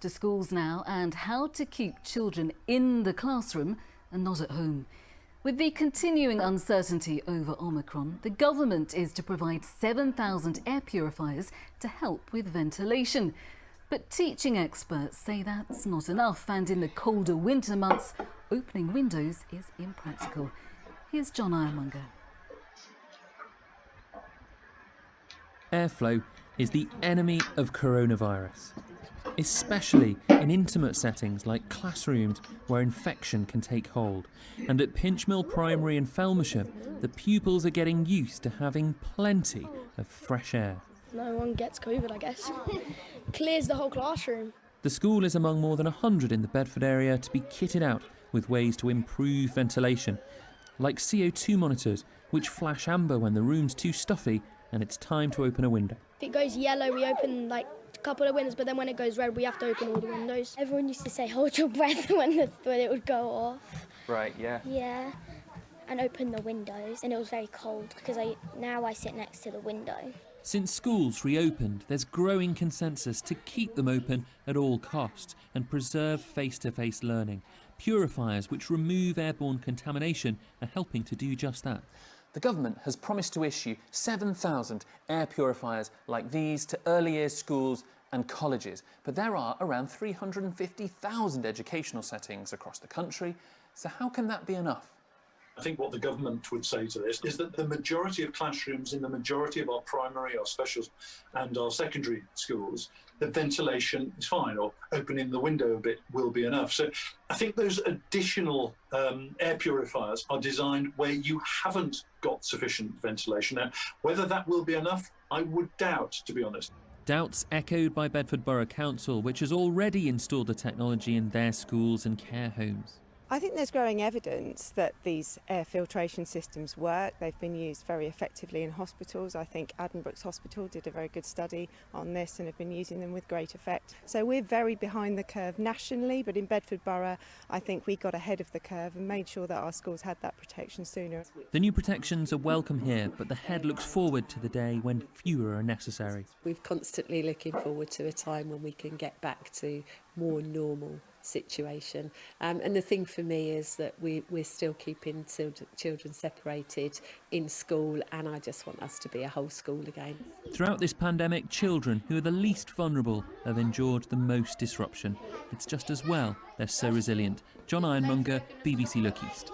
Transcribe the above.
to schools now and how to keep children in the classroom and not at home. With the continuing uncertainty over Omicron, the government is to provide 7,000 air purifiers to help with ventilation. But teaching experts say that's not enough, and in the colder winter months, opening windows is impractical. Here's John Ironmonger. Airflow is the enemy of coronavirus, especially in intimate settings like classrooms where infection can take hold. And at Pinchmill Primary in Felmersham, the pupils are getting used to having plenty of fresh air. No one gets COVID, I guess. Clears the whole classroom. The school is among more than 100 in the Bedford area to be kitted out with ways to improve ventilation, like CO2 monitors, which flash amber when the room's too stuffy and it's time to open a window. If it goes yellow, we open like a couple of windows, but then when it goes red, we have to open all the windows. Everyone used to say, hold your breath when it would go off. Right, yeah. Yeah, and open the windows, and it was very cold because now I sit next to the window. Since schools reopened, there's growing consensus to keep them open at all costs and preserve face-to-face learning. Purifiers, which remove airborne contamination, are helping to do just that. The government has promised to issue 7,000 air purifiers like these to early years schools and colleges. But there are around 350,000 educational settings across the country. So how can that be enough? I think what the government would say to this is that the majority of classrooms in the majority of our primary, our specials and our secondary schools, the ventilation is fine, or opening the window a bit will be enough. So I think those additional air purifiers are designed where you haven't got sufficient ventilation. Now, whether that will be enough, I would doubt, to be honest. Doubts echoed by Bedford Borough Council, which has already installed the technology in their schools and care homes. I think there's growing evidence that these air filtration systems work. They've been used very effectively in hospitals. I think Addenbrooke's Hospital did a very good study on this and have been using them with great effect. So we're very behind the curve nationally, but in Bedford Borough, I think we got ahead of the curve and made sure that our schools had that protection sooner. The new protections are welcome here, but the head looks forward to the day when fewer are necessary. We're constantly looking forward to a time when we can get back to more normal situation, and the thing for me is that we're still keeping children separated in school, and I just want us to be a whole school again. Throughout this pandemic, children who are the least vulnerable have endured the most disruption. It's just as well they're so resilient. John Ironmonger, BBC Look East.